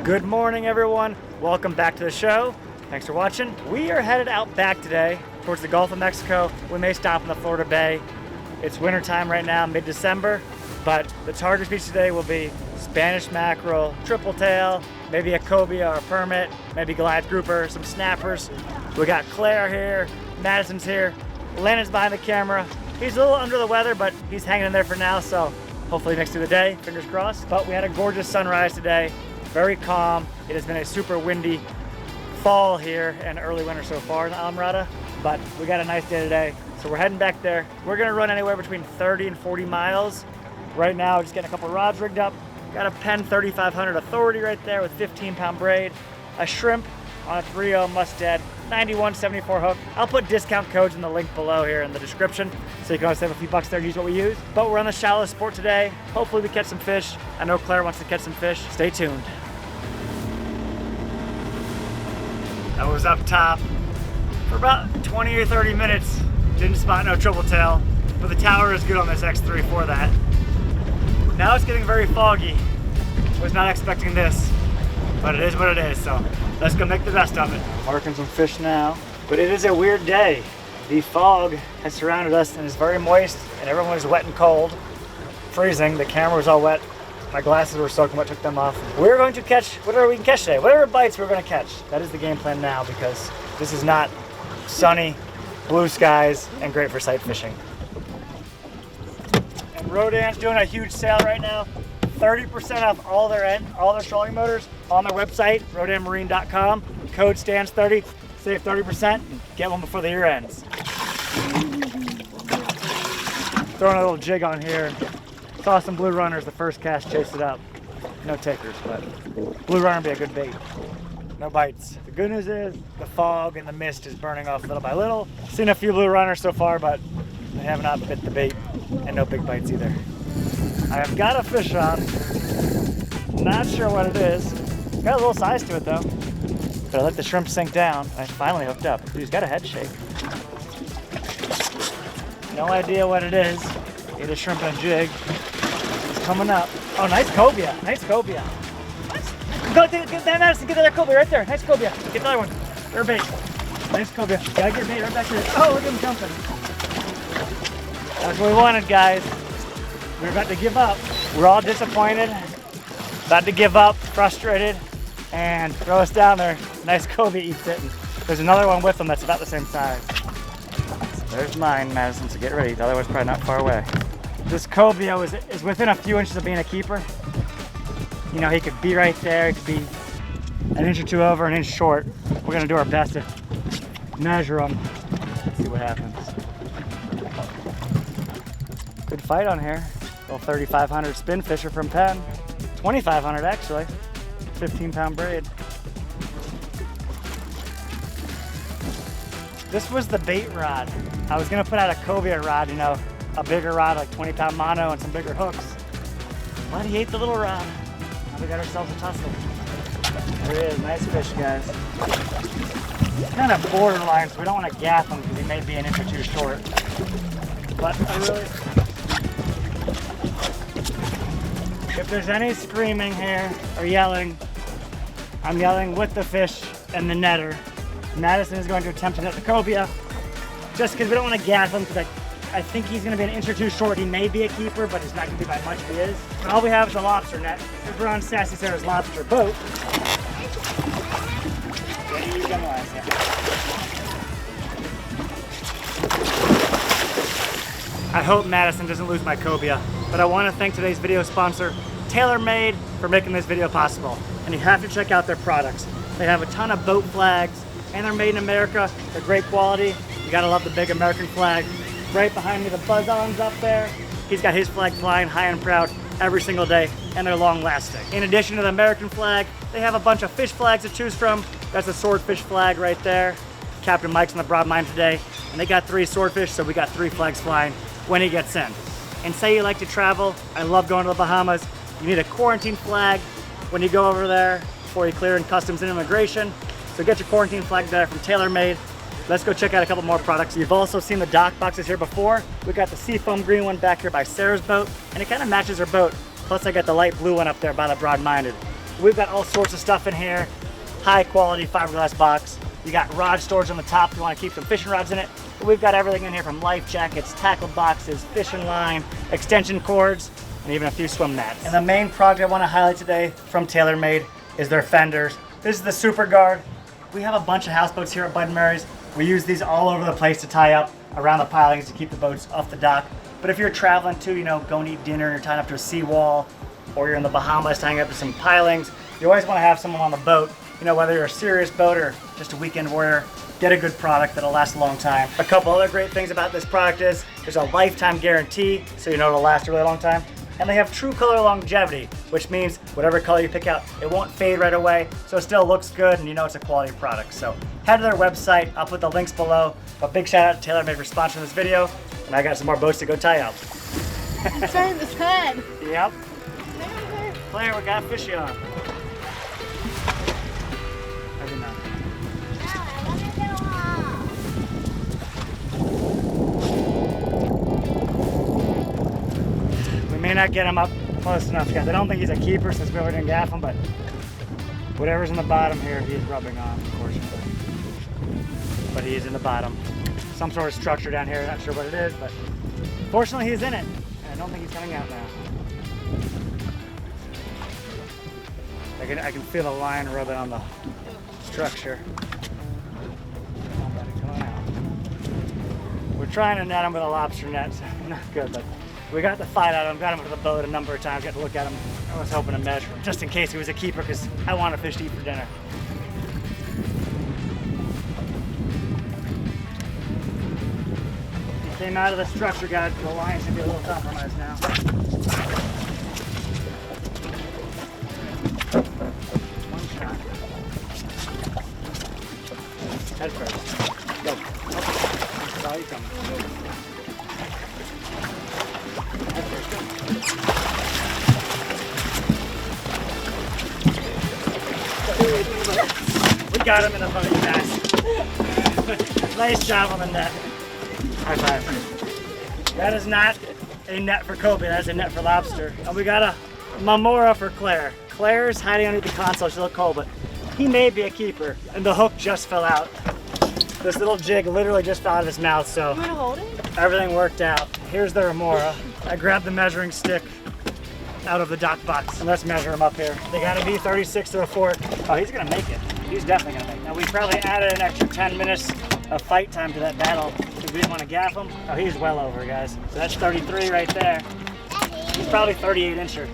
Good morning, everyone. Welcome back to the show. Thanks for watching. We are headed out back today towards the Gulf of Mexico. We may stop in the Florida Bay. It's winter time right now, mid-December, but the target species today will be Spanish mackerel, triple tail, maybe a cobia or a permit, maybe Goliath grouper, some snappers. We got Claire here, Madison's here, Lennon's behind the camera. He's a little under the weather, but he's hanging in there for now, so hopefully next to the day, fingers crossed. But we had a gorgeous sunrise today, very calm. It has been a super windy fall here and early winter so far in Islamorada, but we got a nice day today. So we're heading back there. We're gonna run anywhere between 30 and 40 miles. Right now, just getting a couple rods rigged up. Got a Penn 3500 Authority right there with 15-pound braid, a shrimp on a 3.0 Mustad, 91.74 hook. I'll put discount codes in the link below here in the description, so you can always save a few bucks there and use what we use. But we're on the shallow sport today. Hopefully we catch some fish. I know Claire wants to catch some fish. Stay tuned. I was up top for about 20 or 30 minutes. Didn't spot no triple tail, but the tower is good on this X3 for that. Now it's getting very foggy. Was not expecting this, but it is what it is, so let's go make the best of it. Marking some fish now, but it is a weird day. The fog has surrounded us and is very moist, and everyone is wet and cold. Freezing, the camera was all wet. My glasses were soaking wet, took them off. We're going to catch whatever we can catch today. Whatever bites we're gonna catch. That is the game plan now, because this is not sunny, blue skies, and great for sight fishing. And Rodan's doing a huge sale right now. 30% off all their trolling motors on their website, rodanmarine.com. Code STANZ30, save 30%, and get one before the year ends. Throwing a little jig on here. Saw some blue runners the first cast, chased it up. No takers, but blue runner would be a good bait. No bites. The good news is the fog and the mist is burning off little by little. Seen a few blue runners so far, but they have not bit the bait, and no big bites either. I have got a fish on. Not sure what it is. Got a little size to it though. But I let the shrimp sink down. I finally hooked up. He's got a head shake. No idea what it is. Ate a shrimp and a jig. It's coming up. Oh, nice cobia. Nice cobia. Go get that, Madison. Get the other cobia right there. Nice cobia. Get the other one. They're bait. Nice cobia. Gotta get bait right back here. Oh, look at him jumping. That's what we wanted, guys. We're about to give up. We're all disappointed. About to give up, frustrated, and throw us down there. Nice cobia eats it. And there's another one with them that's about the same size. So there's mine, Madison, so get ready. The other one's probably not far away. This cobia is within a few inches of being a keeper. You know, he could be right there. He could be an inch or two over, an inch short. We're gonna do our best to measure him. See what happens. Good fight on here. Little 3500 spin fisher from Penn. 2500 actually. 15-pound braid. This was the bait rod. I was gonna put out a cobia rod, you know, a bigger rod, like 20-pound mono and some bigger hooks. But he ate the little rod. Now we got ourselves a tussle. There he is, nice fish, guys. It's kind of borderline, so we don't want to gaff him because he may be an inch or two short. But I really, if there's any screaming here or yelling, I'm yelling with the fish and the netter. Madison is going to attempt to net the cobia, just because we don't want to gaff him, because I think he's going to be an inch or two short. He may be a keeper, but he's not going to be by much if he is. But all we have is a lobster net. We're on Sassy Sarah's lobster boat. I hope Madison doesn't lose my cobia, but I want to thank today's video sponsor, TaylorMade, for making this video possible. And you have to check out their products. They have a ton of boat flags, and they're made in America. They're great quality. You gotta love the big American flag. Right behind me, the Buzz-On's up there. He's got his flag flying high and proud every single day, and they're long lasting. In addition to the American flag, they have a bunch of fish flags to choose from. That's a swordfish flag right there. Captain Mike's on the broad mine today, and they got 3 swordfish, so we got 3 flags flying when he gets in. And say you like to travel, I love going to the Bahamas, you need a quarantine flag when you go over there before you clear in customs and immigration. So get your quarantine flag there from TaylorMade. Let's go check out a couple more products. You've also seen the dock boxes here before. We got the seafoam green one back here by Sarah's boat, and it kind of matches her boat. Plus I got the light blue one up there by the Broad-Minded. We've got all sorts of stuff in here. High quality fiberglass box. You got rod storage on the top if you want to keep some fishing rods in it. But we've got everything in here from life jackets, tackle boxes, fishing line, extension cords, and even a few swim mats. And the main product I want to highlight today from TaylorMade is their fenders. This is the Super Guard. We have a bunch of houseboats here at Bud & Mary's. We use these all over the place to tie up around the pilings to keep the boats off the dock. But if you're traveling to, going to eat dinner and you're tying up to a seawall, or you're in the Bahamas tying up to some pilings, you always want to have someone on the boat. Whether you're a serious boat or just a weekend warrior, get a good product that'll last a long time. A couple other great things about this product is there's a lifetime guarantee, so it'll last a really long time. And they have true color longevity, which means whatever color you pick out, it won't fade right away, so it still looks good and it's a quality product. So head to their website, I'll put the links below. A big shout out to TaylorMade for sponsoring this video, and I got some more boats to go tie up. It's right in the head. Yep. Claire, we got fishy on. We may not get him up close enough, guys. I don't think he's a keeper since we already didn't gaff him, but whatever's in the bottom here, he's rubbing on, unfortunately. But he is in the bottom. Some sort of structure down here, not sure what it is, but fortunately he's in it. And I don't think he's coming out now. I can feel the line rubbing on the structure. We're trying to net him with a lobster net, so not good, but we got the fight out of him, got him to the boat a number of times, got to look at him. I was hoping to measure him, just in case he was a keeper, because I want a fish to eat for dinner. He came out of the structure, guys. The line should be a little compromised now. One shot. Head first. Go. I saw you coming. Head first. Go. We got him in the boat, guys. Nice job on the net. High five. That is not a net for Cobia, that's a net for lobster. And we got a Mamora for Claire. Claire's hiding underneath the console, she's a little cold, but he may be a keeper. And the hook just fell out. This little jig literally just fell out of his mouth, so you want to hold it? Everything worked out. Here's the remora. I grabbed the measuring stick out of the dock box, and let's measure him up here. They gotta be 36 to a fork. Oh, he's gonna make it. He's definitely gonna make it. Now we probably added an extra 10 minutes of fight time to that battle because we didn't want to gaff him. Oh, he's well over, guys. So that's 33 right there. He's probably 38 incher.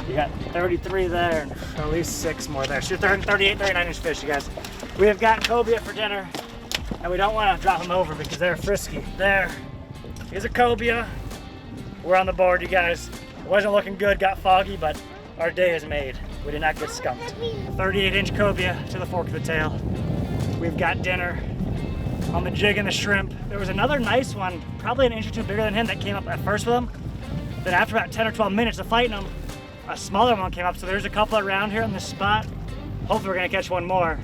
You got 33 there and at least 6 more there. So you're 38, 39 inch fish, you guys. We have got Cobia for dinner, and we don't want to drop them over because they're frisky. There is a Cobia. We're on the board, you guys. It wasn't looking good, got foggy, but our day is made. We did not get skunked. 38 inch Cobia to the fork of the tail. We've got dinner on the jig and the shrimp. There was another nice one, probably an inch or two bigger than him, that came up at first with him. Then after about 10 or 12 minutes of fighting him, a smaller one came up. So there's a couple around here on this spot. Hopefully we're gonna catch one more.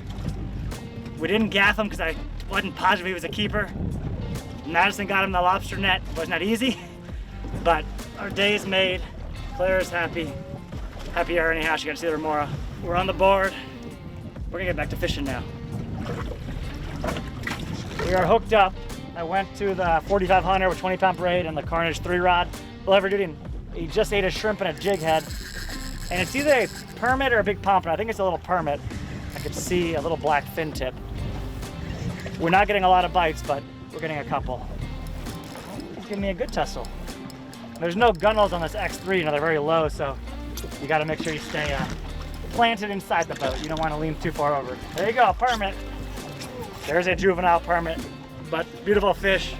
We didn't gaff him because I wasn't positive he was a keeper. Madison got him the lobster net. It was not easy, but our day is made. Claire is happy. Happier anyhow, she got to see the remora. We're on the board. We're gonna get back to fishing now. We are hooked up. I went to the 4500 with 20-pound braid and the Carnage 3-rod. Well, ever duty. He just ate a shrimp and a jig head. And it's either a permit or a big pompano. I think it's a little permit. I could see a little black fin tip. We're not getting a lot of bites, but we're getting a couple. He's giving me a good tussle. There's no gunnels on this X3, they're very low, so you gotta make sure you stay planted inside the boat. You don't wanna lean too far over. There you go, permit. There's a juvenile permit, but beautiful fish.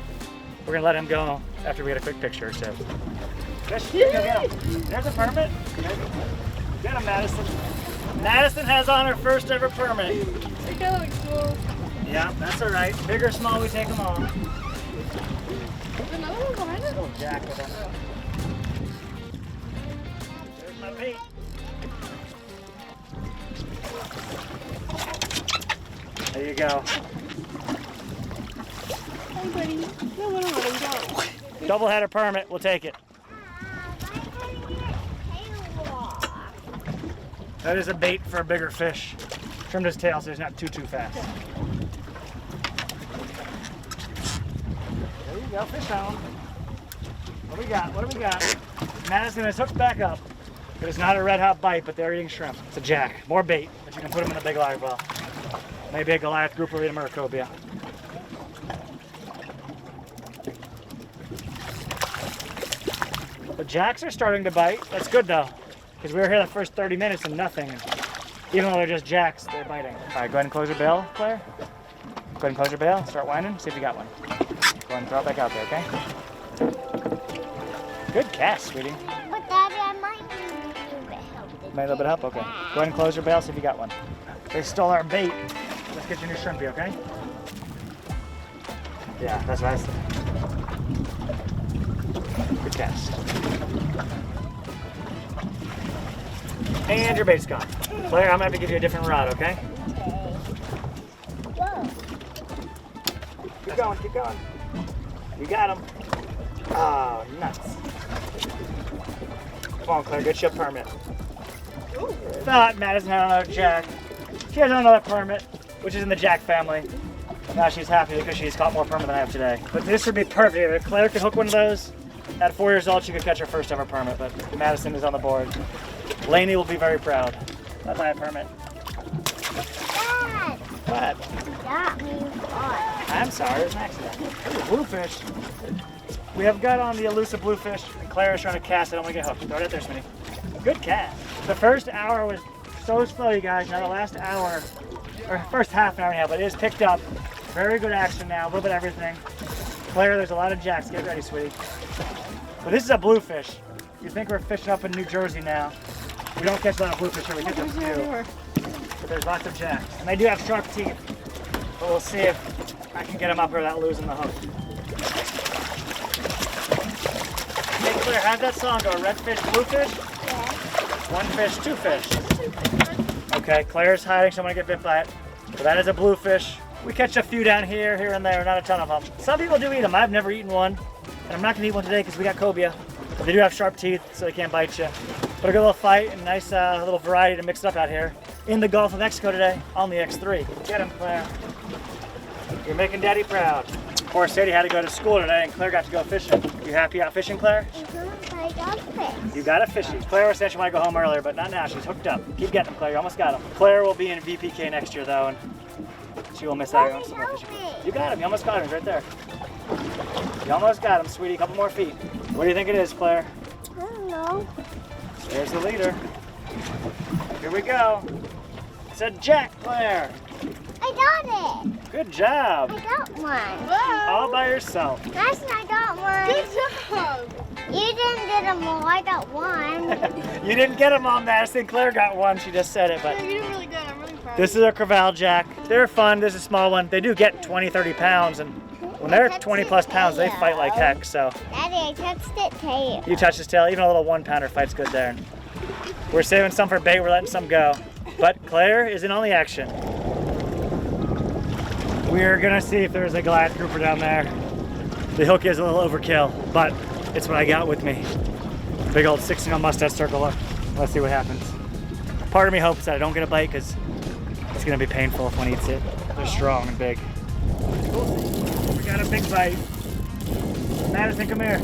We're gonna let him go after we get a quick picture or two. Fish, go get him. There's a permit. Get him, Madison. Madison has on her first ever permit. They kind of look small. Yeah, that's all right. Big or small, we take them all. There's another one behind us? Oh, Jack with them. There's my bait. There you go. Hey, buddy. No, we don't let him go. Double header permit, we'll take it. That is a bait for a bigger fish. Trimmed his tail so he's not too fast. There you go, fish on. What do we got? What do we got? Madison is hooked back up. It is not a red hot bite, but they're eating shrimp. It's a jack. More bait, but you can put them in a big live well. Maybe a Goliath grouper or a Cobia. The jacks are starting to bite. That's good though, because we were here the first 30 minutes and nothing. And even though they're just jacks, they're biting. All right, go ahead and close your bail, Claire. Go ahead and close your bail. Start whining. See if you got one. Go ahead and throw it back out there, okay? Good cast, sweetie. But Daddy, I might need a little bit help. Made a little bit of help? Okay. Go ahead and close your bail. See if you got one. They stole our bait. Let's get you a new shrimpy, okay? Yeah, that's what I said. Good cast. And your bait's gone. Claire, I'm gonna have to give you a different rod, okay? Whoa. Keep going, keep going. You got him. Oh, nuts. Come on, Claire, get you a permit. Thought Madison had another jack. She has another permit, which is in the jack family. Now she's happy because she's caught more permit than I have today. But this would be perfect. If Claire could hook one of those, at 4 years old, she could catch her first ever permit, but Madison is on the board. Lainey will be very proud. That's my permit. Dad, What? that means what? I'm sorry, it's an accident. Ooh, bluefish. We have got on the elusive bluefish, and Claire is trying to cast it. I don't want to get hooked. Throw it out there, Smitty. Good cast. The first hour was so slow, you guys. Now the last hour, or first half an hour and a half, but it is picked up. Very good action now, a little bit of everything. Claire, there's a lot of jacks. Get ready, sweetie. But this is a bluefish. You think we're fishing up in New Jersey now. We don't catch a lot of bluefish here. We get them few. But there's lots of jacks. And they do have sharp teeth. But we'll see if I can get them up here without losing the hook. Hey Claire, how'd that song go? Red fish, bluefish? Yeah. One fish, two fish. Okay, Claire's hiding, so I'm gonna get bit by it. But that is a bluefish. We catch a few down here and there, not a ton of them. Some people do eat them. I've never eaten one. And I'm not gonna eat one today because we got cobia. But they do have sharp teeth, so they can't bite you. But a good little fight and nice little variety to mix it up out here in the Gulf of Mexico today on the X3. Get him, Claire. You're making Daddy proud. Poor Sadie had to go to school today and Claire got to go fishing. You happy out fishing, Claire? I got fish. You got a fishy. Claire said she might go home earlier, but not now. She's hooked up. Keep getting them, Claire. You almost got them. Claire will be in VPK next year, though, and she will miss out on some more fishing. You got him. You almost got him. He's right there. You almost got him, sweetie. A couple more feet. What do you think it is, Claire? I don't know. There's the leader. Here we go. It's a jack, Claire. I got it. Good job. I got one. Whoa. All by yourself. Madison, I got one. Good job. You didn't get them all. I got one. You didn't get them all, Madison. Claire got one. She just said it, but Yeah, you did really good. I'm really proud. this is a crevalle jack. They're fun. This is a small one. They do get 20, 30 pounds, and when they're 20 plus pounds, they fight like heck. So Daddy, I touched it tail. you touch his tail. Even a little 1 pounder fights good there. And we're saving some for bait. We're letting some go. But Claire isn't on the action. We're gonna see if there's a Goliath grouper down there. The hook is a little overkill, but it's what I got with me. Big old 16 Mustad circle hook. Let's see what happens. Part of me hopes that I don't get a bite because it's gonna be painful if one eats it. They're strong and big. We got a big bite. Madison, come here.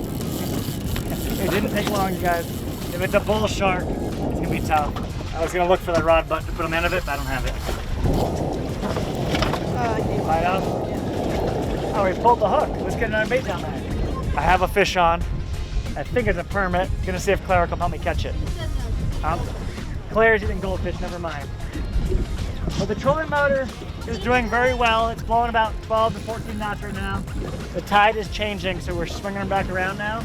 It didn't take long, you guys. If it's a bull shark, it's gonna be tough. I was gonna look for the rod butt to put them out of it, but I don't have it. Right up. Oh, he pulled the hook. Let's get another bait down there. I have a fish on. I think it's a permit. Gonna see if Claire will come help me catch it. Claire's eating goldfish, never mind. But the trolling motor is doing very well. It's blowing about 12 to 14 knots right now. The tide is changing, so we're swinging them back around now.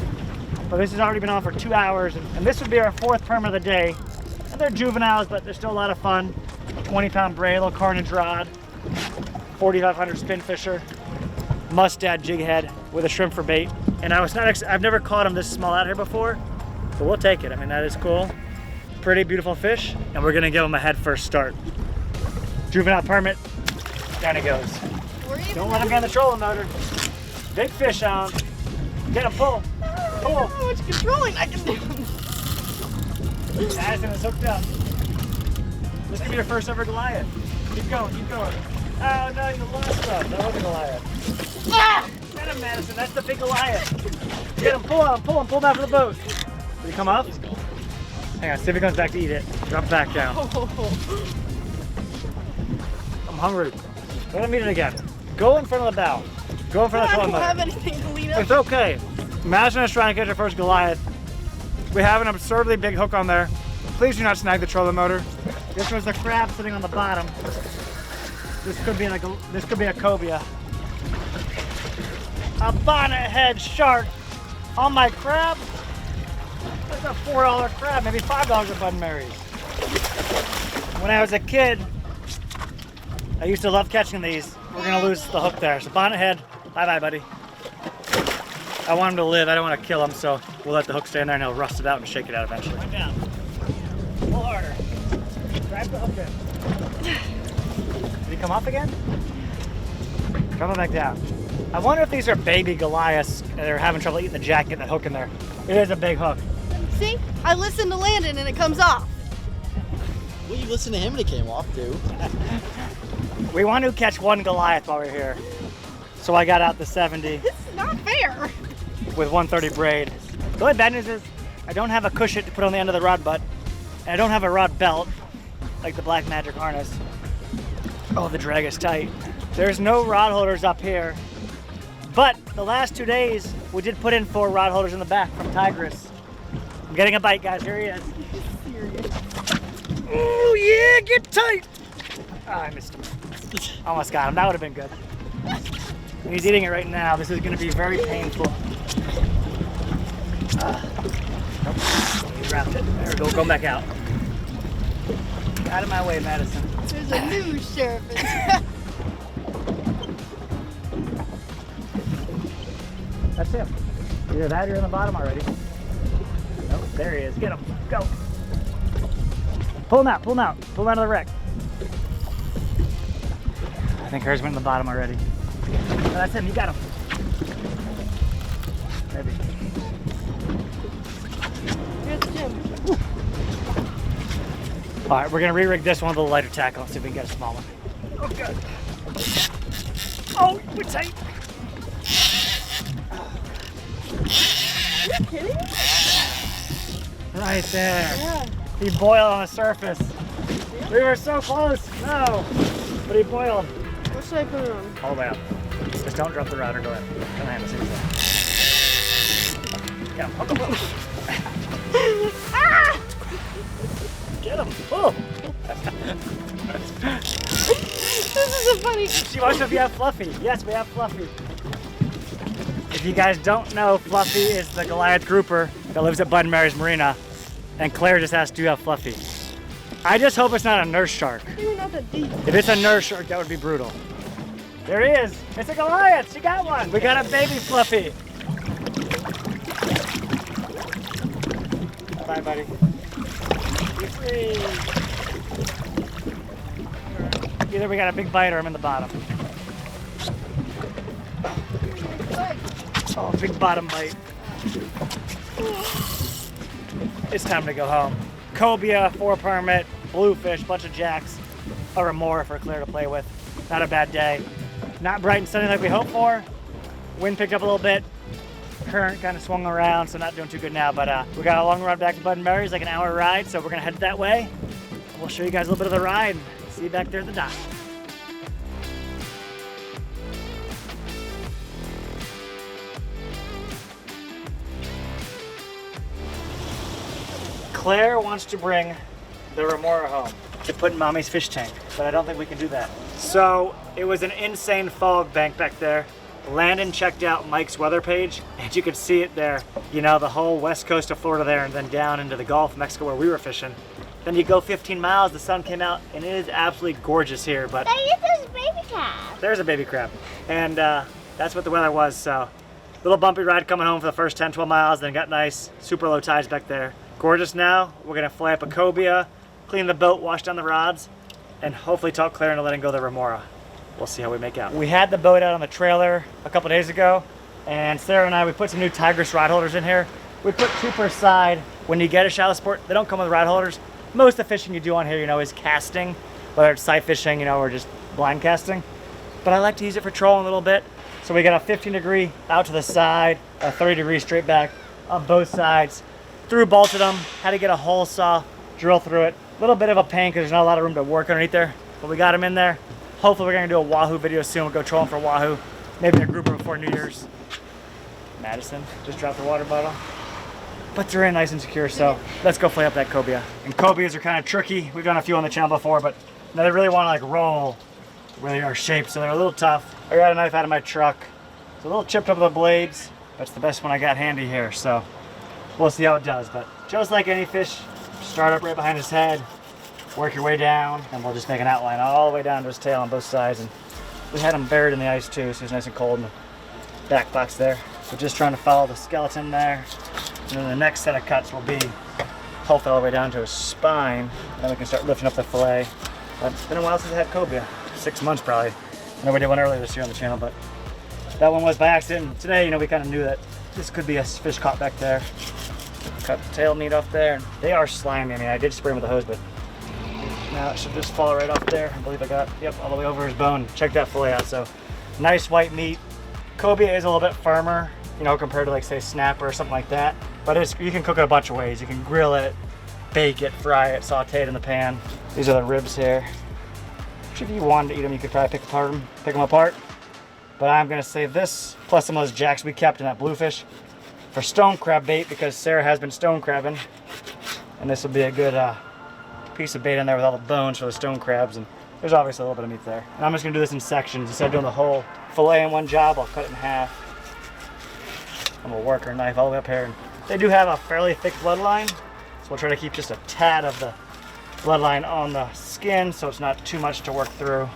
But this has already been on for 2 hours, and this would be our 4th permit of the day. And they're juveniles, but they're still a lot of fun. 20-pound braid, little carnage rod, 4,500 spin fisher, Mustad jig head with a shrimp for bait. And I've never caught them this small out here before, but we'll take it. I mean, that is cool. Pretty beautiful fish, and we're gonna give them a head first start. Juvenile permit, down he goes. Don't let him get on the trolling motor. Big fish on. Get him, pull. Pull. How much controlling I can do. Madison is hooked up. This could be your first ever Goliath. Keep going, keep going. Oh no, you lost some. That was a Goliath. Ah! Get him, Madison. That's the big Goliath. Get him, pull him, pull him, pull him out for the boat. Did he come up? Hang on, see if he comes back to eat it. Drop it back down. I'm hungry. Let him eat it again. Go in front of the bow. Go in front of the trolling motor. I don't have anything to lead up. It's okay. Madison is trying to catch her first Goliath. We have an absurdly big hook on there. Please do not snag the trolling motor. This was the crab sitting on the bottom. This could be a cobia. A bonnet head shark on my crab. That's a $4 crab, maybe $5 at Bud and Mary's. When I was a kid, I used to love catching these. We're gonna lose the hook there. So bonnet head, bye-bye, buddy. I want him to live. I don't want to kill him, so we'll let the hook stay in there and he'll rust it out and shake it out eventually. Right down. Pull harder. Drive the hook in. Did he come up again? Drop it back down. I wonder if these are baby Goliaths and they're having trouble eating the jack, getting that hook in there. It is a big hook. See? I listened to Landon and it comes off. Well, you listened to him and it came off, too. We want to catch one Goliath while we're here. So I got out the 70 This is not fair. with 130 braid. The only bad news is I don't have a cushion to put on the end of the rod butt. And I don't have a rod belt like the Black Magic harness. Oh, the drag is tight. There's no rod holders up here. But the last 2 days, we did put in 4 rod holders in the back from Tigress. I'm getting a bite, guys. Here he is. Oh, yeah, get tight. Oh, I missed him. Almost got him. That would have been good. He's eating it right now. This is going to be very painful. Nope. He wrapped it. There we go. Go back out. Out of my way, Madison. There's a new surface. That's him. Either that or you're on the bottom already. Nope, there he is. Get him. Go. Pull him out. Pull him out. Pull him out of the wreck. I think hers went in the bottom already. Oh, that's him. You got him. Maybe. Here's Jim. All right, we're going to re-rig this one with a little lighter tackle and see if we can get a small one. Oh, God. Oh, we're tight. Are you kidding me? Right there. Yeah. He boiled on the surface. We were so close. No. But he boiled. What should I put it on? All the way up. Just don't drop the rod or go in. Come on, see Get him. Hook him. Ah! Get him. Oh. This is a funny. She wants to know if you have Fluffy. Yes, we have Fluffy. If you guys don't know, Fluffy is the Goliath grouper that lives at Bud and Mary's Marina. And Claire just asked, do you have Fluffy? I just hope it's not a nurse shark. You're not that deep. If it's a nurse shark, that would be brutal. There he is. It's a Goliath. She got one. We got a baby Fluffy. Bye, buddy. Be free. Either we got a big bite or I'm in the bottom. Oh, big bottom bite. It's time to go home. Cobia, 4 permit, bluefish, bunch of jacks, a remora for Claire to play with. Not a bad day. Not bright and sunny like we hoped for. Wind picked up a little bit. Current kind of swung around, so not doing too good now. But we got a long ride back to Bud and Mary's, like an hour ride, so we're gonna head that way. We'll show you guys a little bit of the ride. See you back there at the dock. Claire wants to bring the remora home to put in Mommy's fish tank, but I don't think we can do that. So it was an insane fog bank back there. Landon checked out Mike's weather page, and you could see it there. You know, the whole west coast of Florida there, and then down into the Gulf of Mexico where we were fishing. Then you go 15 miles, the sun came out, and it is absolutely gorgeous here. But There's a baby crab. there's a baby crab, and that's what the weather was. So little bumpy ride coming home for the first 10, 12 miles, then got nice, super low tides back there. Gorgeous now. We're gonna fly up a cobia, clean the boat, wash down the rods, and hopefully talk Claire into letting go the remora. We'll see how we make out. We had the boat out on the trailer a couple days ago, and Sarah and I, we put some new Tigress rod holders in here. We put 2 per side. When you get a shallow sport, they don't come with rod holders. most of the fishing you do on here, you know, is casting, whether it's sight fishing, you know, or just blind casting. But I like to use it for trolling a little bit. So we got a 15-degree out to the side, a 30-degree straight back on both sides. Through bolted them, had to get a hole saw, drill through it. A little bit of a pain because there's not a lot of room to work underneath there, but we got them in there. Hopefully we're gonna do a wahoo video soon. We'll go trolling for wahoo, maybe a grouper before New Year's. Madison just dropped the water bottle. But they're in nice and secure, so let's go flay up that cobia. And cobias are kind of tricky. We've done a few on the channel before, but they really want to like roll where they are shaped, so they're a little tough. I got a knife out of my truck. It's a little chipped up with the blades. That's the best one I got handy here, so we'll see how it does. But just like any fish, start up right behind his head, work your way down, and we'll just make an outline all the way down to his tail on both sides. And we had him buried in the ice too, so he's nice and cold in the back box there. So just trying to follow the skeleton there. And then the next set of cuts will be hopefully all the way down to his spine. Then we can start lifting up the fillet. But it's been a while since I had cobia. 6 months probably. I know we did one earlier this year on the channel, but that one was by accident. Today, you know, we kind of knew that this could be a fish caught back there. Cut the tail meat off there. They are slimy. I mean, I did spray them with a hose, but now it should just fall right off there. I believe I got, yep, all the way over his bone. Check that fillet out. So nice white meat. Cobia is a little bit firmer, you know, compared to like say snapper or something like that. But you can cook it a bunch of ways. You can grill it, bake it, fry it, saute it in the pan. These are the ribs here. Which if you wanted to eat them, you could probably pick them apart. But I'm gonna save this, plus some of those jacks we kept in that bluefish, for stone crab bait, because Sarah has been stone crabbing. And this will be a good piece of bait in there with all the bones for the stone crabs. And there's obviously a little bit of meat there. And I'm just gonna do this in sections. Instead of doing the whole fillet in one job, I'll cut it in half. And we'll work our knife all the way up here. And they do have a fairly thick bloodline, so we'll try to keep just a tad of the bloodline on the skin so it's not too much to work through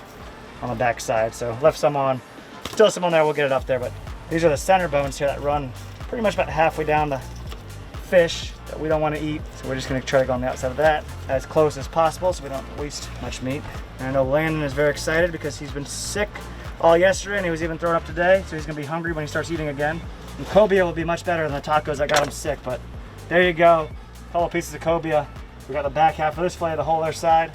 on the back side. So left some on, still some on there, we'll get it up there. But these are the center bones here that run pretty much about halfway down the fish that we don't want to eat. So we're just gonna try to go on the outside of that as close as possible so we don't waste much meat. And I know Landon is very excited because he's been sick all yesterday and he was even throwing up today. So he's gonna be hungry when he starts eating again. And cobia will be much better than the tacos that got him sick, but there you go. A couple pieces of cobia. We got the back half of this fillet, the whole other side.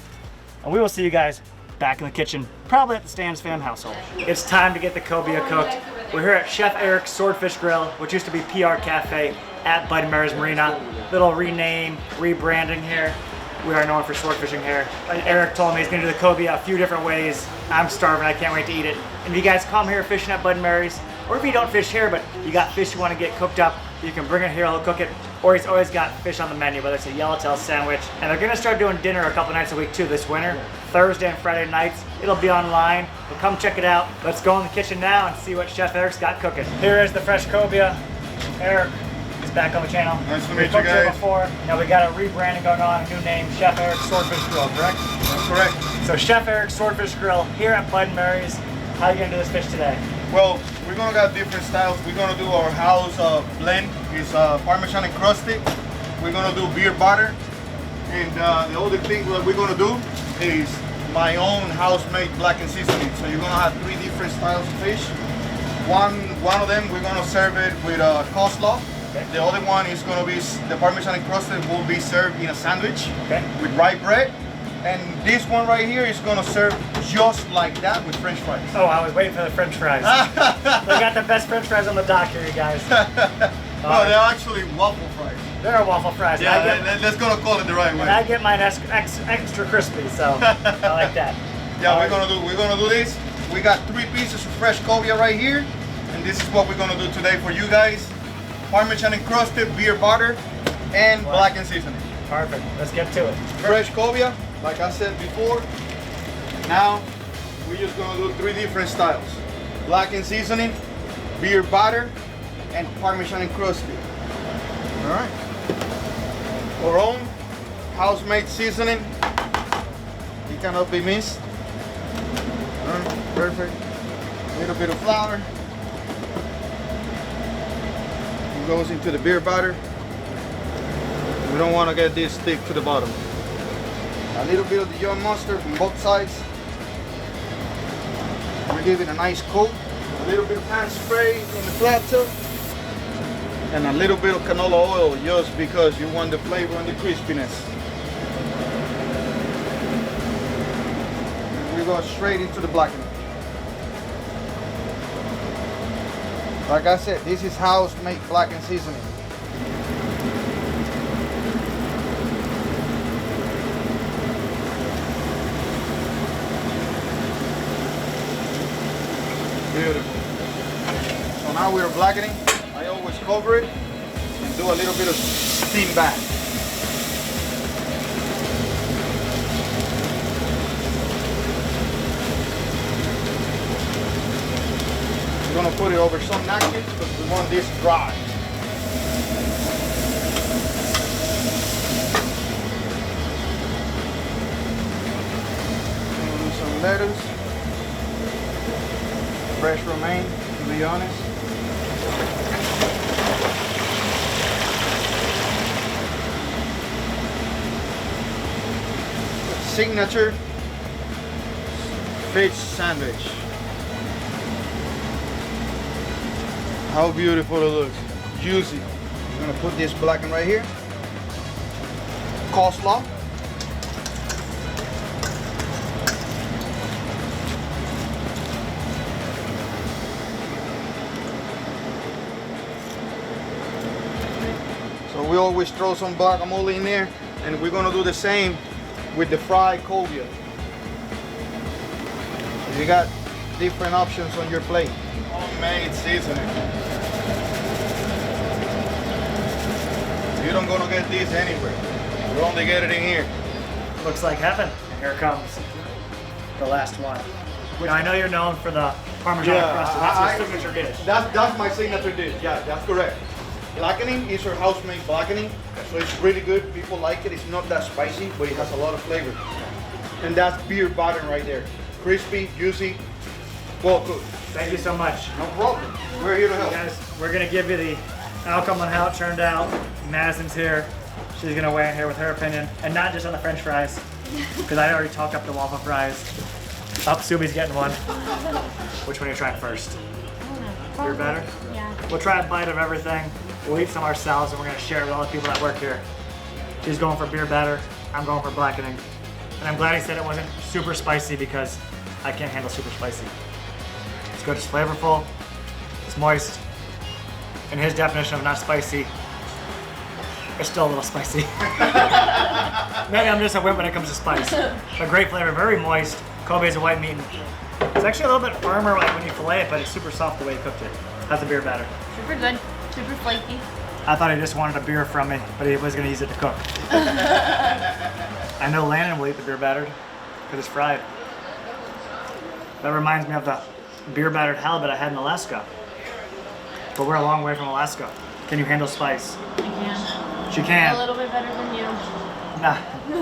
And we will see you guys back in the kitchen, probably at the StanzFam household. It's time to get the cobia cooked. We're here at Chef Erik's Swordfish Grill, which used to be PR Cafe at Bud & Mary's Marina. Little rename, rebranding here. We are known for swordfishing here. And Erik told me he's gonna do the cobia a few different ways. I'm starving, I can't wait to eat it. And if you guys come here fishing at Bud & Mary's, or if you don't fish here, but you got fish you want to get cooked up, you can bring it here, he'll cook it. Or he's always got fish on the menu, whether it's a yellowtail sandwich. And they're gonna start doing dinner a couple nights a week too this winter. Thursday and Friday nights. It'll be online, but come check it out. Let's go in the kitchen now and see what Chef Erik's got cooking. Here is the fresh cobia. Erik is back on the channel. Nice to We meet you cooked here guys. before. Now we got a rebranding going on, a new name, Chef Erik's Swordfish Grill, correct? That's correct. So Chef Erik's Swordfish Grill here at Bud & Mary's. How are you gonna do this fish today? Well, we're gonna got different styles. We're gonna do our house blend. It's Parmesan and crusted. We're gonna do beer butter. And the other thing that we're gonna do is my own house-made blackened seasoning. So you're gonna have 3 different styles of fish. One of them we're gonna serve it with coleslaw. Okay. The other one is gonna be the Parmesan and crusted will be served in a sandwich with rye bread. And this one right here is gonna serve just like that with French fries. Oh, I was waiting for the French fries. They got the best French fries on the dock here, you guys. No, they're actually waffle fries. They're waffle fries. Yeah, let's gonna call it the right way. And I get mine extra crispy, so I like that. Yeah, we're gonna do this. We got 3 pieces of fresh cobia right here, and this is what we're gonna do today for you guys. Parmesan encrusted, beer butter, and blackened seasoning. Perfect. Let's get to it. Fresh cobia, like I said before. Now we're just gonna do 3 different styles: blackened seasoning, beer butter, and Parmesan encrusted. All right. Our own house-made seasoning. It cannot be missed. All right, perfect. A little bit of flour. It goes into the beer butter. We don't want to get this stick to the bottom. A little bit of Dijon mustard from both sides. We give it a nice coat. A little bit of pan spray in the flat top. And a little bit of canola oil just because you want the flavor and the crispiness. go straight into the blackening. Like I said, this is house-made blackened seasoning. Beautiful. So now we're blackening. I always cover it and do a little bit of steam bath. We're gonna put it over some napkins because we want this dry. And some lettuce. Fresh romaine, to be honest. Signature fish sandwich. How beautiful it looks. Juicy. I'm gonna put this blackened right here. Coleslaw. So we always throw some guacamole in there, and we're gonna do the same with the fried cobia. You got different options on your plate. Homemade seasoning. You don't gonna get this anywhere. You only get it in here. Looks like heaven. Here comes the last one. Now, I know you're known for the Parmesan crust. So that's your signature dish. That's my signature dish. Yeah, that's correct. Blackening is our house-made blackening, so it's really good. People like it. It's not that spicy, but it has a lot of flavor. And that's beer batter right there. Crispy, juicy, well cooked. Thank you so much. No problem. We're here to help. Guys, we're gonna give you the outcome on how it turned out. Madison's here. She's gonna weigh in here with her opinion, and not just on the French fries, because I already talked up the waffle fries. Up, Subi's getting one. Which one are you trying first? Beer batter? Yeah. We'll try a bite of everything. We'll eat some ourselves, and we're gonna share it with all the people that work here. She's going for beer batter. I'm going for blackening. And I'm glad he said it wasn't super spicy because I can't handle super spicy. It's good, it's flavorful, it's moist. In his definition of not spicy, it's still a little spicy. Maybe I'm just a wimp when it comes to spice. But great flavor, very moist. Kobe is a white meat. It's actually a little bit firmer like when you fillet it, but it's super soft the way you cooked it. How's the beer batter? Super good. Super flaky. I thought he just wanted a beer from me, but he was gonna use it to cook. I know Landon will eat the beer battered because it's fried. That reminds me of the beer battered halibut I had in Alaska. But we're a long way from Alaska. Can you handle spice? I can. She can. A little bit better than you. Nah.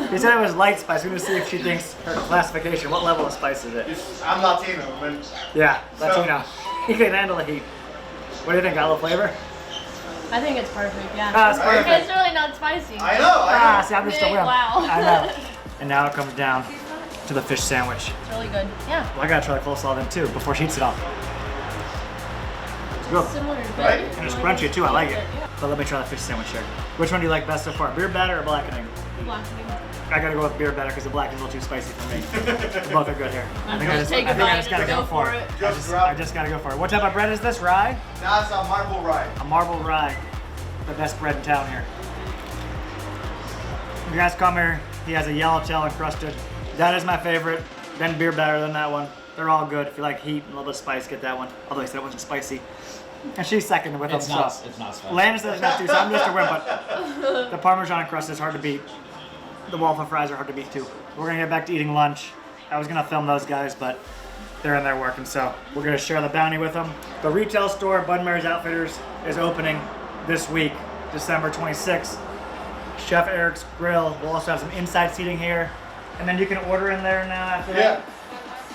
He said it was light spice. We're gonna see if she thinks her classification. What level of spice is it? I'm Latino, man. Yeah, Latino. He can handle the heat. What do you think? Got a little flavor? I think it's perfect, yeah. Ah, it's perfect. It's really not spicy. I know. See, I'm just a wimp. Wow. I know. And now it comes down to the fish sandwich. It's really good. Yeah. Well, I gotta try the coleslaw then too before she eats it all. It's good. Similar to Right? And it's crunchy too, I like it. But let me try the fish sandwich here. Which one do you like best so far? Beer batter or blackening? Blackening. I gotta go with beer batter because the blackening's a little too spicy for me. Both are good here. I think I just Take a bite gotta and go go for for it. it. I just gotta go for it. What type of bread is this? Rye? That's a marble rye. A marble rye. The best bread in town here. You guys come here, he has a yellowtail encrusted. That is my favorite. Then beer batter than that one. They're all good. If you like heat and a little bit of spice, get that one. Although he said it wasn't spicy. And she's second with It's him. not. So. It's not spicy. Landon says it's not too, so I'm just a wimp, but the Parmesan crust is hard to beat. The waffle fries are hard to beat too. We're gonna get back to eating lunch. I was gonna film those guys, but they're in there working, so we're gonna share the bounty with them. The retail store, Bud Mary's Outfitters, is opening this week, December 26th. Chef Erik's Grill. We'll also have some inside seating here. And then you can order in there now after that.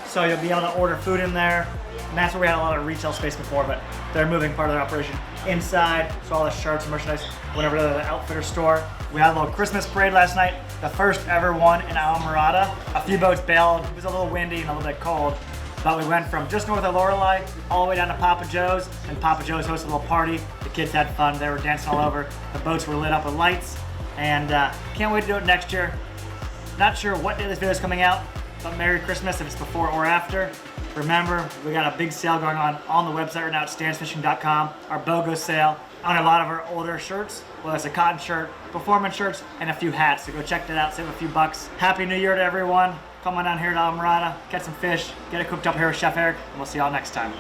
So you'll be able to order food in there. And that's where we had a lot of retail space before, but they're moving part of their operation inside. So all the shirts and merchandise went over to the Outfitter store. We had a little Christmas parade last night, the first ever one in Islamorada. A few boats bailed. It was a little windy and a little bit cold. But we went from just north of Lorelei all the way down to Papa Joe's, and Papa Joe's hosted a little party. The kids had fun. They were dancing all over. The boats were lit up with lights, and can't wait to do it next year. Not sure what day this video is coming out, but Merry Christmas if it's before or after. Remember, we got a big sale going on the website right now at StanzFishing.com. Our BOGO sale on a lot of our older shirts, whether it's a cotton shirt, performance shirts, and a few hats. So go check that out, save a few bucks. Happy New Year to everyone. Come on down here to Islamorada, get some fish, get it cooked up here with Chef Erik, and we'll see y'all next time.